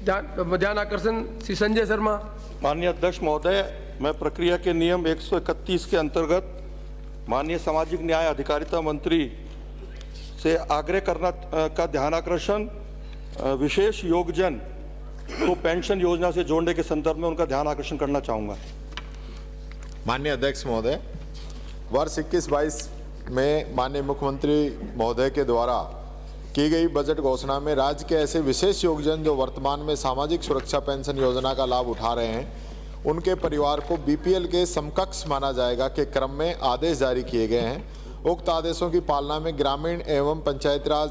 ध्यान आकर्षण श्री संजय शर्मा। माननीय अध्यक्ष महोदय, मैं प्रक्रिया के नियम 131 के अंतर्गत माननीय सामाजिक न्याय अधिकारिता मंत्री से आग्रह करना का ध्यानाकर्षण विशेष योगजन को पेंशन योजना से जोड़ने के संदर्भ में उनका ध्यान आकर्षण करना चाहूँगा। माननीय अध्यक्ष महोदय, वर्ष 21-22 में माननीय मुख्यमंत्री महोदय के द्वारा की गई बजट घोषणा में राज्य के ऐसे विशेष योगजन जो वर्तमान में सामाजिक सुरक्षा पेंशन योजना का लाभ उठा रहे हैं, उनके परिवार को बीपीएल के समकक्ष माना जाएगा के क्रम में आदेश जारी किए गए हैं। उक्त आदेशों की पालना में ग्रामीण एवं पंचायती राज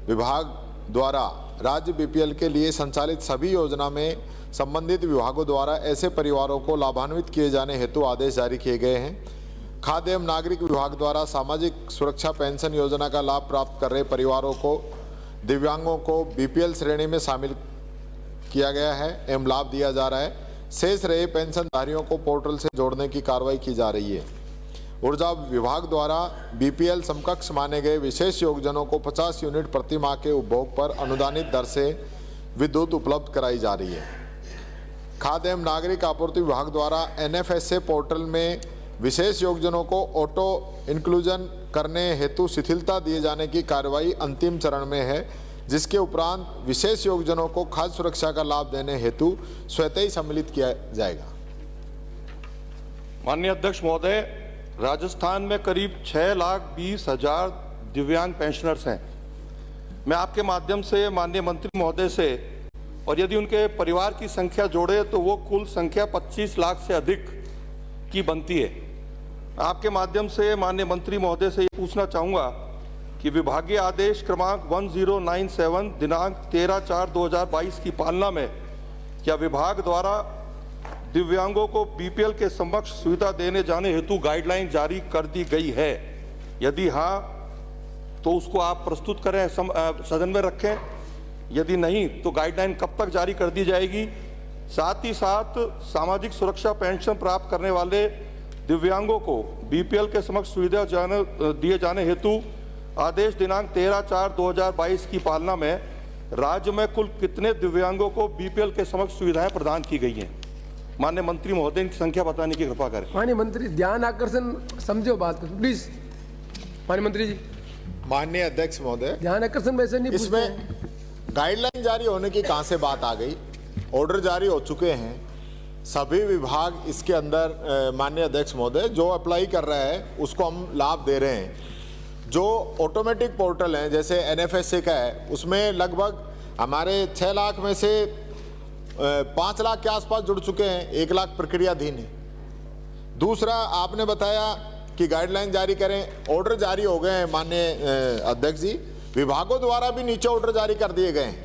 विभाग द्वारा राज्य बीपीएल के लिए संचालित सभी योजना में संबंधित विभागों द्वारा ऐसे परिवारों को लाभान्वित किए जाने हेतु आदेश जारी किए गए हैं। खाद्य एवं नागरिक विभाग द्वारा सामाजिक सुरक्षा पेंशन योजना का लाभ प्राप्त कर रहे परिवारों को, दिव्यांगों को बीपीएल श्रेणी में शामिल किया गया है एवं लाभ दिया जा रहा है। शेष रहे पेंशनधारियों को पोर्टल से जोड़ने की कार्रवाई की जा रही है। ऊर्जा विभाग द्वारा बीपीएल समकक्ष माने गए विशेष योगजनों को 50 यूनिट प्रति माह के उपभोग पर अनुदानित दर से विद्युत उपलब्ध कराई जा रही है। खाद्य एवं नागरिक आपूर्ति विभाग द्वारा एनएफएसए पोर्टल में विशेष योगजनों को ऑटो इंक्लूजन करने हेतु शिथिलता दिए जाने की कार्रवाई अंतिम चरण में है, जिसके उपरांत विशेष योगजनों को खाद्य सुरक्षा का लाभ देने हेतु स्वतः ही सम्मिलित किया जाएगा। माननीय अध्यक्ष महोदय, राजस्थान में करीब 6,20,000 दिव्यांग पेंशनर्स हैं। मैं आपके माध्यम से माननीय मंत्री महोदय से, और यदि उनके परिवार की संख्या जोड़े तो वो कुल संख्या 25 लाख से अधिक की बनती है। आपके माध्यम से माननीय मंत्री महोदय से ये पूछना चाहूँगा कि विभागीय आदेश क्रमांक 1097 दिनांक 13/4/2022 की पालना में क्या विभाग द्वारा दिव्यांगों को बीपीएल के समक्ष सुविधा देने जाने हेतु गाइडलाइन जारी कर दी गई है? यदि हाँ तो उसको आप प्रस्तुत करें, सदन में रखें। यदि नहीं तो गाइडलाइन कब तक जारी कर दी जाएगी? साथ ही साथ सामाजिक सुरक्षा पेंशन प्राप्त करने वाले दिव्यांगों को बीपीएल के समक्ष सुविधा दिए जाने हेतु आदेश दिनांक 13/4/2022 की पालना में राज्य में कुल कितने दिव्यांगों को बीपीएल के समक्ष सुविधाएं प्रदान की गई हैं? माननीय मंत्री महोदय इनकी संख्या बताने की कृपा करें। माननीय मंत्री, ध्यान आकर्षण समझो बात को प्लीज। माननीय मंत्री जी। माननीय अध्यक्ष महोदय, ध्यान आकर्षण वैसे नहीं, इसमें गाइडलाइन जारी होने की कहां से बात आ गई? ऑर्डर जारी हो चुके हैं, सभी विभाग इसके अंदर माननीय अध्यक्ष महोदय जो अप्लाई कर रहा है उसको हम लाभ दे रहे हैं। जो ऑटोमेटिक पोर्टल है जैसे एनएफएसए का है, उसमें लगभग हमारे 6 लाख में से 5 लाख के आसपास जुड़ चुके हैं, 1 लाख प्रक्रियाधीन है। दूसरा, आपने बताया कि गाइडलाइन जारी करें, ऑर्डर जारी हो गए हैं माननीय अध्यक्ष जी, विभागों द्वारा भी नीचे ऑर्डर जारी कर दिए गए हैं।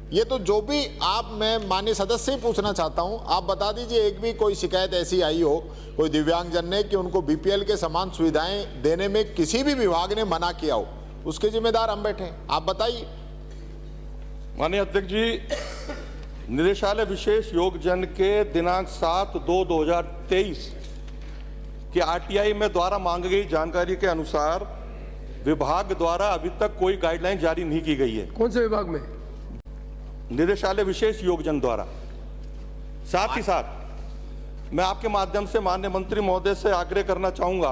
ये तो जो भी आप, मैं माननीय सदस्य से पूछना चाहता हूं, आप बता दीजिए एक भी कोई शिकायत ऐसी आई हो कोई दिव्यांगजन ने कि उनको बीपीएल के समान सुविधाएं देने में किसी भी विभाग ने मना किया हो, उसके जिम्मेदार हम बैठे, आप बताइए। माननीय अध्यक्ष जी, निदेशालय विशेष योगजन के दिनांक 7/2/2023 के आरटीआई में द्वारा मांगी गई जानकारी के अनुसार विभाग द्वारा अभी तक कोई गाइडलाइन जारी नहीं की गई है। कौन से विभाग में? निदेशालय विशेष योगजन द्वारा। साथ ही साथ मैं आपके माध्यम से माननीय मंत्री महोदय से आग्रह करना चाहूंगा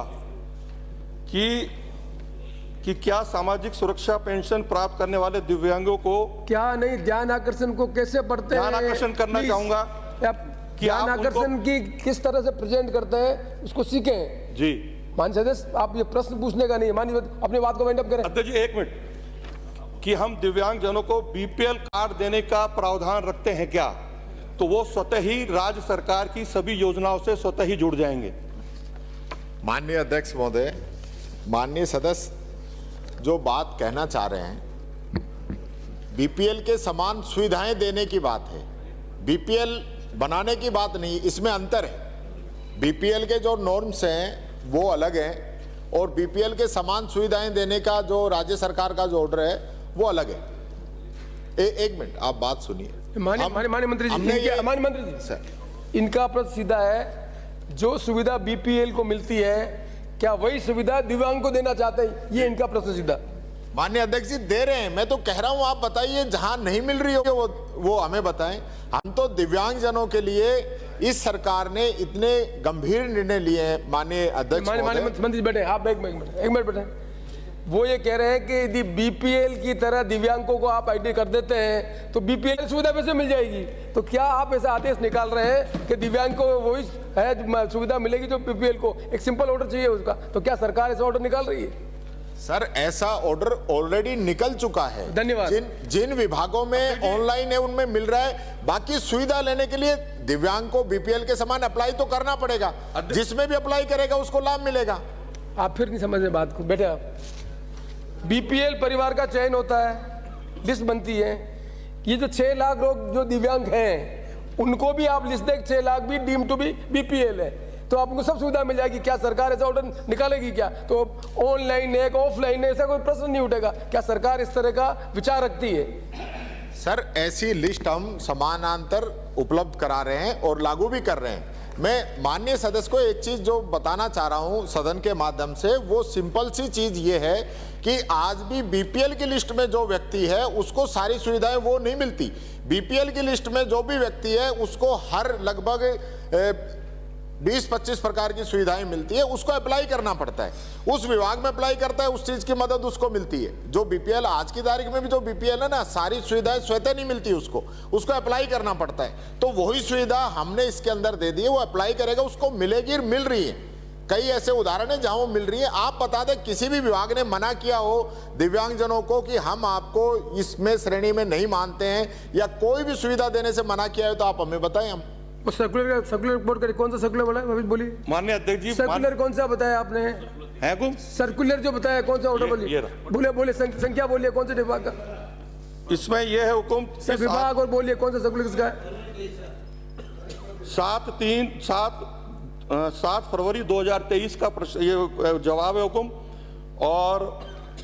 कि क्या सामाजिक सुरक्षा पेंशन प्राप्त करने वाले दिव्यांगों को, क्या नहीं, ध्यान आकर्षण को कैसे पढ़ते हैं? ध्यान आकर्षण करना चाहूंगा कि ध्यान आकर्षण की किस तरह से प्रेजेंट करते हैं उसको सीखें। जी माननीय सदस्य, आप ये प्रश्न पूछने का नहीं है, माननीय अपनी बात को वाइंड अप करें। अध्यक्ष जी 1 मिनट, कि हम दिव्यांगजनों को बीपीएल कार्ड देने का प्रावधान रखते हैं क्या? तो वो स्वतः ही राज्य सरकार की सभी योजनाओं से स्वतः ही जुड़ जाएंगे। माननीय अध्यक्ष महोदय, माननीय सदस्य जो बात कहना चाह रहे हैं, बीपीएल के समान सुविधाएं देने की बात है, बीपीएल बनाने की बात नहीं। इसमें अंतर है, बीपीएल के जो नॉर्म्स हैं वो अलग हैं और बीपीएल के समान सुविधाएं देने का जो राज्य सरकार का जो ऑर्डर है वो अलग है। एक मिनट, आप बात सुनिए। माननीय मंत्री जी, माननीय मंत्री जी सर, इनका प्रश्न सीधा है, जो सुविधा बीपीएल को मिलती है क्या वही सुविधा दिव्यांग को देना चाहते हैं? ये इनका प्रश्न सीधा। माननीय अध्यक्ष जी दे रहे हैं, मैं तो कह रहा हूं आप बताइए जहां नहीं मिल रही हो वो हमें बताएं। हम तो दिव्यांगजनों के लिए इस सरकार ने इतने गंभीर निर्णय लिए हैं। माननीय अध्यक्ष माननीय मंत्री बैठे, आप एक मिनट बैठे। वो ये कह रहे हैं कि यदि बीपीएल की तरह दिव्यांगों को आप आईडी कर देते हैं तो बीपीएल सुविधा वैसे मिल जाएगी। तो क्या आप ऐसा आदेश निकाल रहे हैं कि दिव्यांग को वही है सुविधा मिलेगी जो बीपीएल को? एक सिंपल ऑर्डर चाहिए उसका, तो क्या सरकार ऐसा ऑर्डर निकाल रही है? सर ऐसा ऑर्डर ऑलरेडी निकल चुका है। धन्यवाद। जिन विभागों में ऑनलाइन है उनमें मिल रहा है। बाकी सुविधा लेने के लिए दिव्यांग को बीपीएल के समान अप्लाई तो करना पड़ेगा, जिसमें भी अप्लाई करेगा उसको लाभ मिलेगा। आप फिर नहीं समझ रहे बात को। बेटे आप बीपीएल परिवार का चयन होता है, लिस्ट बनती है। ये जो 6 लाख लोग जो दिव्यांग हैं उनको भी आप लिस्ट दें, 6 लाख भी डीम टू बी बीपीएल है, तो आपको सब सुविधा मिल जाएगी। क्या सरकार ऐसा ऑर्डर निकालेगी क्या? तो ऑनलाइन है ऑफलाइन है ऐसा कोई प्रश्न नहीं उठेगा। क्या सरकार इस तरह का विचार रखती है? सर ऐसी लिस्ट हम समानांतर उपलब्ध करा रहे हैं और लागू भी कर रहे हैं। मैं माननीय सदस्य को एक चीज जो बताना चाह रहा हूं सदन के माध्यम से, वो सिंपल सी चीज ये है कि आज भी बीपीएल की लिस्ट में जो व्यक्ति है उसको सारी सुविधाएं वो नहीं मिलती। बीपीएल की लिस्ट में जो भी व्यक्ति है उसको हर लगभग 20-25 प्रकार की सुविधाएं मिलती है, उसको अप्लाई करना पड़ता है। उस विभाग में अप्लाई करता है, उस चीज की मदद उसको मिलती है। जो बीपीएल आज की तारीख में भी जो बीपीएल है ना, सारी सुविधाएं स्वतः नहीं मिलती उसको अप्लाई करना पड़ता है। तो वही सुविधा हमने इसके अंदर दे दी है, वो अप्लाई करेगा उसको मिलेगी, मिल रही है। कई ऐसे उदाहरण है जहां वो मिल रही है। आप बता दें किसी भी विभाग ने मना किया हो दिव्यांगजनों को कि हम आपको इसमें श्रेणी में नहीं मानते हैं, या कोई भी सुविधा देने से मना किया है, तो आप हमें बताएं। हम सर्कुलर बोर्ड करिए, कौन सा सर्कुलर बोला है? बोलिए। माननीय अध्यक्ष जी, सर्कुलर कौन सा बताया आपने? है को सर्कुलर जो बताया कौन सा ऑर्डर? बोलिए बोलिए संख्या बोलिए, कौन से विभाग का? इसमें यह है हुक्म विभाग, और बोलिए कौन सा सर्कुलर किसका है? 7 फरवरी 2023 का ये जवाब है हुक्म। और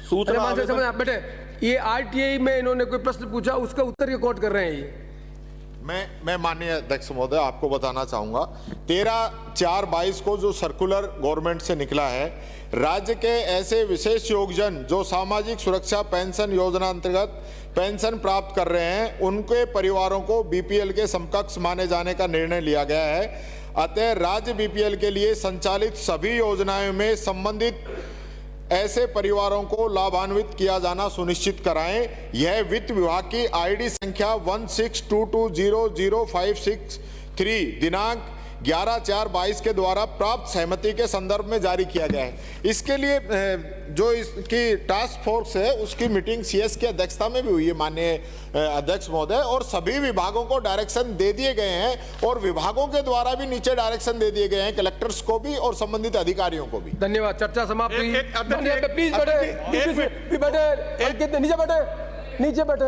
सूचना बेटे ये आरटीआई में इन्होंने कोई प्रश्न पूछा, उसका उत्तर ये कोट कर रहे हैं। ये मैं माननीय अध्यक्ष महोदय आपको बताना चाहूंगा 13/4/22 को जो सर्कुलर गवर्नमेंट से निकला है, राज्य के ऐसे विशेष योगजन जो सामाजिक सुरक्षा पेंशन योजना अंतर्गत पेंशन प्राप्त कर रहे हैं उनके परिवारों को बीपीएल के समकक्ष माने जाने का निर्णय लिया गया है। अतः राज्य बीपीएल के लिए संचालित सभी योजनाओं में संबंधित ऐसे परिवारों को लाभान्वित किया जाना सुनिश्चित कराएं। यह वित्त विभाग की आईडी संख्या 1622000563 दिनांक 11/4/22 के द्वारा प्राप्त सहमति के संदर्भ में जारी किया गया है। इसके लिए जो इसकी टास्क फोर्स है उसकी मीटिंग सीएस की अध्यक्षता में भी हुई है माननीय अध्यक्ष महोदय, और सभी विभागों को डायरेक्शन दे दिए गए हैं और विभागों के द्वारा भी नीचे डायरेक्शन दे दिए गए हैं कलेक्टर्स को भी और संबंधित अधिकारियों को भी। धन्यवाद। चर्चा समाप्त हुई। प्लीज बैठे, नीचे बैठे।